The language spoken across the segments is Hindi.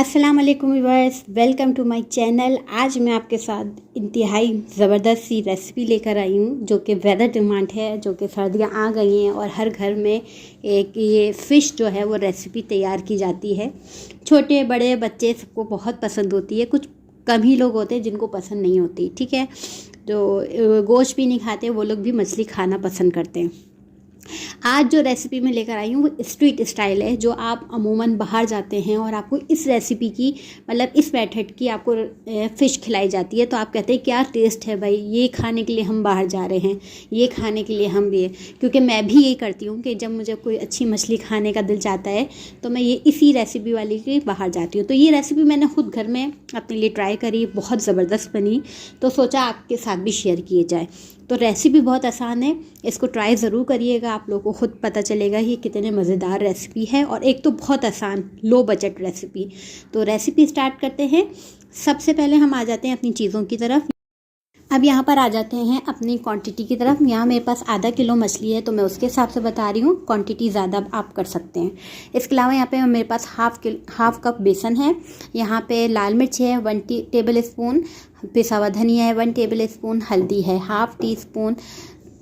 अस्सलाम वालेकुम viewers, welcome to my channel. आज मैं आपके साथ इंतहाई ज़बरदस्त सी रेसिपी लेकर आई हूँ जो कि वेदर डिमांड है, जो कि सर्दियाँ आ गई हैं और हर घर में एक ये फ़िश जो है वो रेसिपी तैयार की जाती है। छोटे बड़े बच्चे सबको बहुत पसंद होती है, कुछ कम ही लोग होते हैं जिनको पसंद नहीं होती। ठीक है, जो गोश्त भी नहीं खाते वो लोग भी मछली खाना पसंद करते हैं। आज जो रेसिपी मैं लेकर आई हूँ वो स्ट्रीट स्टाइल है, जो आप अमूमन बाहर जाते हैं और आपको इस रेसिपी की मतलब इस मेथड की आपको फ़िश खिलाई जाती है तो आप कहते हैं क्या टेस्ट है भाई, ये खाने के लिए हम बाहर जा रहे हैं, ये खाने के लिए हम ये। क्योंकि मैं भी यही करती हूँ कि जब मुझे कोई अच्छी मछली खाने का दिल चाहता है तो मैं ये इसी रेसिपी वाली की बाहर जाती हूँ। तो ये रेसिपी मैंने खुद घर में अपने लिए ट्राई करी, बहुत ज़बरदस्त बनी, तो सोचा आपके साथ भी शेयर किए जाए। तो रेसिपी बहुत आसान है, इसको ट्राई ज़रूर करिएगा, आप लोगों को खुद पता चलेगा ये कितने मज़ेदार रेसिपी है और एक तो बहुत आसान लो बजट रेसिपी। तो रेसिपी स्टार्ट करते हैं। सबसे पहले हम आ जाते हैं अपनी चीज़ों की तरफ। अब यहाँ पर आ जाते हैं अपनी क्वांटिटी की तरफ। यहाँ मेरे पास आधा किलो मछली है तो मैं उसके हिसाब से बता रही हूँ, क्वांटिटी ज़्यादा आप कर सकते हैं। इसके अलावा यहाँ पे मेरे पास हाफ कप बेसन है। यहाँ पे लाल मिर्च है 1 टेबल स्पून, पिसा हुआ धनिया है 1 टेबल स्पून, हल्दी है हाफ टी स्पून,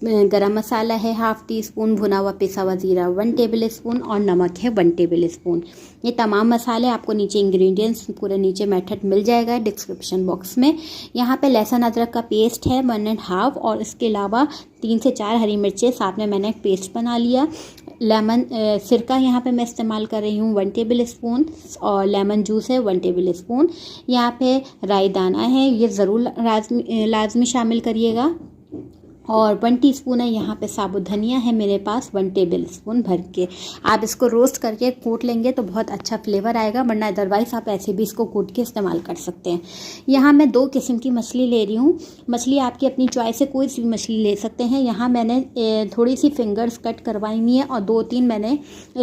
गरम मसाला है हाफ टी स्पून, भुना हुआ पिसा हुआ ज़ीरा 1 टेबल स्पून और नमक है 1 टेबल स्पून। ये तमाम मसाले आपको नीचे इंग्रेडिएंट्स पूरे नीचे मेथड मिल जाएगा डिस्क्रिप्शन बॉक्स में। यहाँ पे लहसुन अदरक का पेस्ट है 1.5 और इसके अलावा 3 से 4 हरी मिर्चें साथ में मैंने एक पेस्ट बना लिया। लेमन सिरका यहाँ पे मैं इस्तेमाल कर रही हूँ 1 टेबल स्पून और लेमन जूस है 1 टेबल स्पून। यहाँ पे राई दाना है, ये ज़रूर लाजमी शामिल करिएगा। और 1 टीस्पून है यहाँ पे साबुत धनिया है मेरे पास 1 टेबल स्पून भर के। आप इसको रोस्ट करके कूट लेंगे तो बहुत अच्छा फ्लेवर आएगा, वरना अदरवाइज़ आप ऐसे भी इसको कूट के इस्तेमाल कर सकते हैं। यहाँ मैं 2 किस्म की मछली ले रही हूँ। मछली आपकी अपनी चॉइस से कोई सी भी मछली ले सकते हैं। यहाँ मैंने थोड़ी सी फिंगर्स कट करवाई हुई है और 2-3 मैंने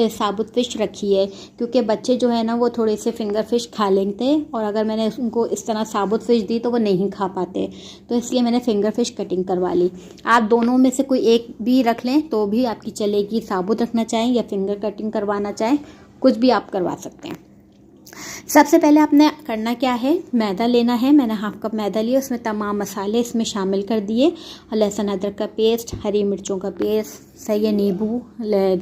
साबुत फ़िश रखी है, क्योंकि बच्चे जो है ना वो थोड़े से फिंगर फिश खा लेते और अगर मैंने उनको इस तरह साबुत फ़िश दी तो वो नहीं खा पाते, तो इसलिए मैंने फिंगर फिश कटिंग करवा ली। आप दोनों में से कोई एक भी रख लें तो भी आपकी चलेगी, साबुत रखना चाहें या फिंगर कटिंग करवाना चाहें, कुछ भी आप करवा सकते हैं। सबसे पहले आपने करना क्या है, मैदा लेना है। मैंने हाफ कप मैदा लिया, उसमें तमाम मसाले इसमें शामिल कर दिए, लहसुन अदरक का पेस्ट, हरी मिर्चों का पेस्ट, सही है, नींबू,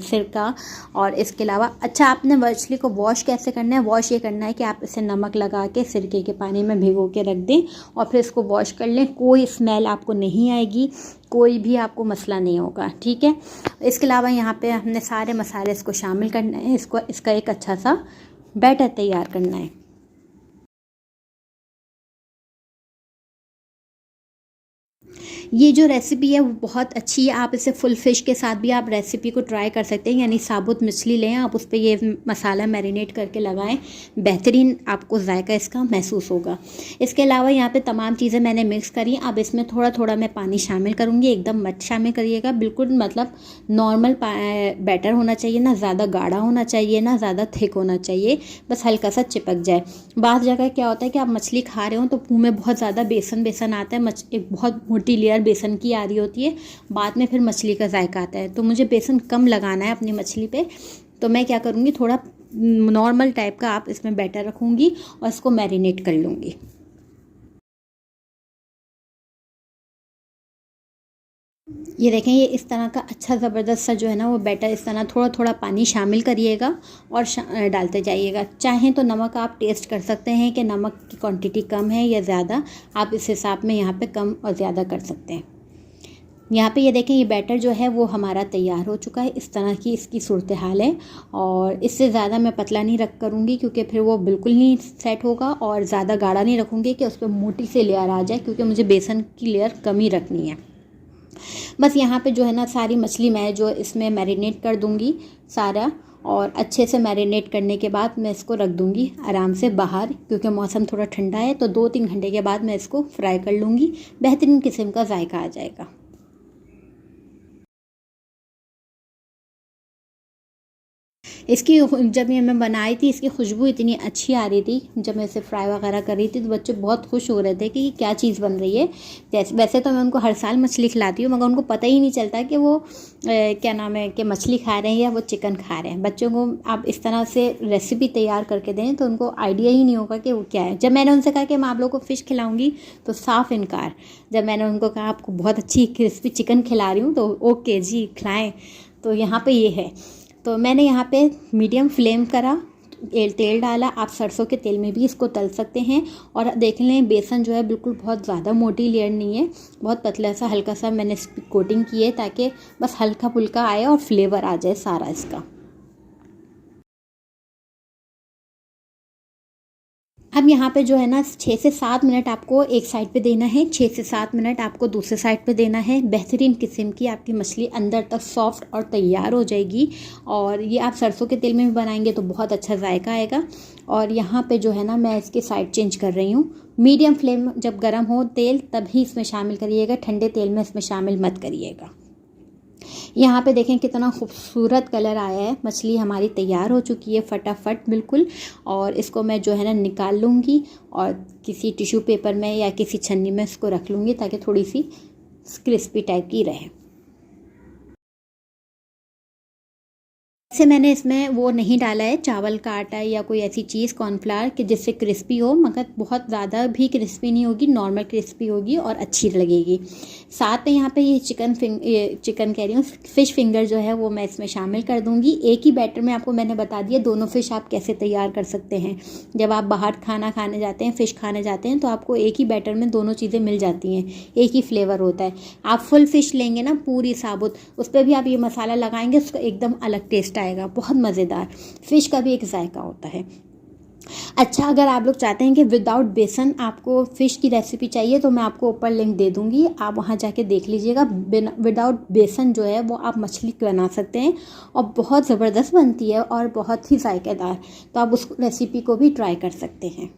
सिरका और इसके अलावा अच्छा आपने मछली को वॉश कैसे करना है, वॉश ये करना है कि आप इसे नमक लगा के सिरके के पानी में भिगो के रख दें और फिर इसको वॉश कर लें। कोई स्मेल आपको नहीं आएगी, कोई भी आपको मसला नहीं होगा। ठीक है, इसके अलावा यहाँ पे हमने सारे मसाले इसको शामिल करना है, इसका एक अच्छा सा बैटर तैयार करना है। ये जो रेसिपी है वो बहुत अच्छी है, आप इसे फुल फिश के साथ भी आप रेसिपी को ट्राई कर सकते हैं। यानी साबुत मछली लें, आप उस पर ये मसाला मैरिनेट करके लगाएं, बेहतरीन आपको जायका इसका महसूस होगा। इसके अलावा यहाँ पे तमाम चीज़ें मैंने मिक्स करी। अब इसमें थोड़ा थोड़ा मैं पानी शामिल करूँगी, एकदम मत शामिल करिएगा, बिल्कुल मतलब नॉर्मल बैटर होना चाहिए, ना ज़्यादा गाढ़ा होना चाहिए ना ज़्यादा थिक होना चाहिए, बस हल्का सा चिपक जाए। बाज़ जगह क्या होता है कि आप मछली खा रहे हो तो मुँह में बहुत ज़्यादा बेसन आता है, एक बहुत मोटी लेयर बेसन की आ रही होती है, बाद में फिर मछली का जायका आता है। तो मुझे बेसन कम लगाना है अपनी मछली पे, तो मैं क्या करूँगी, थोड़ा नॉर्मल टाइप का आप इसमें बैटर रखूँगी और इसको मैरिनेट कर लूँगी। ये देखें, ये इस तरह का अच्छा ज़बरदस्त सा जो है ना वो बैटर, इस तरह थोड़ा थोड़ा पानी शामिल करिएगा और डालते जाइएगा। चाहें तो नमक आप टेस्ट कर सकते हैं कि नमक की क्वांटिटी कम है या ज़्यादा, आप इस हिसाब में यहाँ पे कम और ज़्यादा कर सकते हैं। यहाँ पे ये देखें, ये बैटर जो है वो हमारा तैयार हो चुका है, इस तरह की इसकी सूरत हाल है। और इससे ज़्यादा मैं पतला नहीं रख करूँगी क्योंकि फिर वो बिल्कुल नहीं सेट होगा, और ज़्यादा गाढ़ा नहीं रखूँगी कि उस पर मोटी से लेयर आ जाए, क्योंकि मुझे बेसन की लेयर कम ही रखनी है। बस यहाँ पे जो है ना सारी मछली मैं जो इसमें मैरिनेट कर दूँगी सारा, और अच्छे से मैरिनेट करने के बाद मैं इसको रख दूँगी आराम से बाहर, क्योंकि मौसम थोड़ा ठंडा है। तो 2-3 घंटे के बाद मैं इसको फ्राई कर लूँगी, बेहतरीन किस्म का जायका आ जाएगा। इसकी जब ये मैं बनाई थी इसकी खुशबू इतनी अच्छी आ रही थी, जब मैं इसे फ्राई वगैरह कर रही थी तो बच्चे बहुत खुश हो रहे थे कि क्या चीज़ बन रही है। जैसे वैसे तो मैं उनको हर साल मछली खिलाती हूँ, मगर उनको पता ही नहीं चलता कि वो क्या नाम है कि मछली खा रहे हैं या वो चिकन खा रहे हैं। बच्चों को आप इस तरह से रेसिपी तैयार करके दें तो उनको आइडिया ही नहीं होगा कि वो क्या है। जब मैंने उनसे कहा कि मैं आप लोगों को फ़िश खिलाऊँगी तो साफ़ इनकार। जब मैंने उनको कहा आपको बहुत अच्छी क्रिस्पी चिकन खिला रही हूँ तो ओके जी खिलाएँ। तो यहाँ पे ये है। तो मैंने यहाँ पे मीडियम फ्लेम करा, तेल डाला। आप सरसों के तेल में भी इसको तल सकते हैं। और देख लें बेसन जो है बिल्कुल बहुत ज़्यादा मोटी लेयर नहीं है, बहुत पतला सा हल्का सा मैंने इस पर कोटिंग की है ताकि बस हल्का फुल्का आए और फ्लेवर आ जाए सारा इसका। अब यहाँ पे जो है ना 6 से 7 मिनट आपको एक साइड पे देना है, 6 से 7 मिनट आपको दूसरे साइड पे देना है। बेहतरीन किस्म की आपकी मछली अंदर तक सॉफ्ट और तैयार हो जाएगी। और ये आप सरसों के तेल में भी बनाएंगे तो बहुत अच्छा जायका आएगा। और यहाँ पे जो है ना मैं इसकी साइड चेंज कर रही हूँ। मीडियम फ्लेम जब गर्म हो तेल तभी इसमें शामिल करिएगा, ठंडे तेल में इसमें शामिल मत करिएगा। यहाँ पे देखें कितना खूबसूरत कलर आया है। मछली हमारी तैयार हो चुकी है फटाफट बिल्कुल। और इसको मैं जो है ना निकाल लूँगी और किसी टिश्यू पेपर में या किसी छन्नी में इसको रख लूँगी ताकि थोड़ी सी क्रिस्पी टाइप की रहे। से मैंने इसमें वो नहीं डाला है चावल का आटा या कोई ऐसी चीज़ कॉर्नफ्लावर कि जिससे क्रिस्पी हो, मगर बहुत ज़्यादा भी क्रिस्पी नहीं होगी, नॉर्मल क्रिस्पी होगी और अच्छी लगेगी। साथ में यहाँ पे ये चिकन कह रही हूँ फ़िश फिंगर जो है वो मैं इसमें शामिल कर दूँगी। एक ही बैटर में आपको मैंने बता दिया दोनों फ़िश आप कैसे तैयार कर सकते हैं। जब आप बाहर खाना खाने जाते हैं, फ़िश खाने जाते हैं तो आपको एक ही बैटर में दोनों चीज़ें मिल जाती हैं, एक ही फ्लेवर होता है। आप फुल फ़िश लेंगे ना पूरी साबुत, उस पर भी आप ये मसाला लगाएंगे उसका एकदम अलग टेस्ट आएगा, बहुत मज़ेदार। फ़िश का भी एक जायका होता है। अच्छा, अगर आप लोग चाहते हैं कि विदाउट बेसन आपको फ़िश की रेसिपी चाहिए तो मैं आपको ऊपर लिंक दे दूँगी, आप वहाँ जाके देख लीजिएगा। विदाउट बेसन जो है वो आप मछली बना सकते हैं और बहुत ज़बरदस्त बनती है और बहुत ही जायकेदार। तो आप उस रेसिपी को भी ट्राई कर सकते हैं।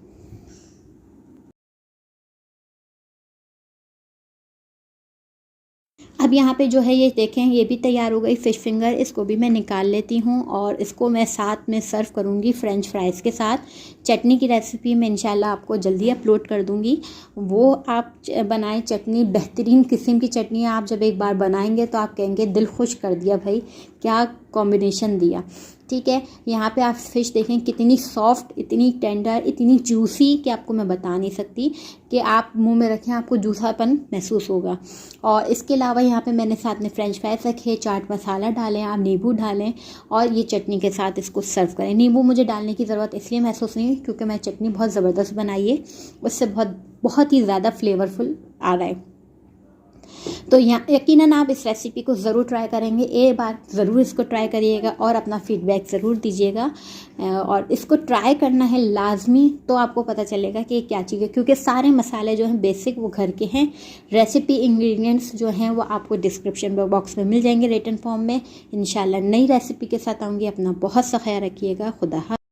अब यहाँ पे जो है ये देखें ये भी तैयार हो गई फ़िश फिंगर। इसको भी मैं निकाल लेती हूँ और इसको मैं साथ में सर्व करूँगी फ्रेंच फ्राइज़ के साथ। चटनी की रेसिपी मैं इंशाल्लाह आपको जल्दी अपलोड कर दूँगी, वो आप बनाएं चटनी। बेहतरीन किस्म की चटनी आप जब एक बार बनाएंगे तो आप कहेंगे दिल खुश कर दिया भाई, क्या कॉम्बिनेशन दिया। ठीक है, यहाँ पे आप फ़िश देखें कितनी सॉफ्ट, इतनी टेंडर, इतनी जूसी कि आपको मैं बता नहीं सकती कि आप मुंह में रखें आपको जूसापन महसूस होगा। और इसके अलावा यहाँ पे मैंने साथ में फ्रेंच फ्राइज रखे, चाट मसाला डालें, आप नींबू डालें और ये चटनी के साथ इसको सर्व करें। नींबू मुझे डालने की ज़रूरत इसलिए महसूस नहीं हुई क्योंकि मैं चटनी बहुत ज़बरदस्त बनाई है, उससे बहुत ही ज़्यादा फ्लेवरफुल आ रहा है। तो यहाँ यकीनन आप इस रेसिपी को ज़रूर ट्राई करेंगे, एक बार ज़रूर इसको ट्राई करिएगा और अपना फीडबैक ज़रूर दीजिएगा। और इसको ट्राई करना है लाजमी, तो आपको पता चलेगा कि क्या चीज़ है, क्योंकि सारे मसाले जो हैं बेसिक वो घर के हैं। रेसिपी इंग्रेडिएंट्स जो हैं वो आपको डिस्क्रिप्शन बॉक्स में मिल जाएंगे रिटन फॉर्म में। इंशाल्लाह नई रेसिपी के साथ आऊँगी। अपना बहुत सा ख्याल रखिएगा। खुदा हाफ़िज़।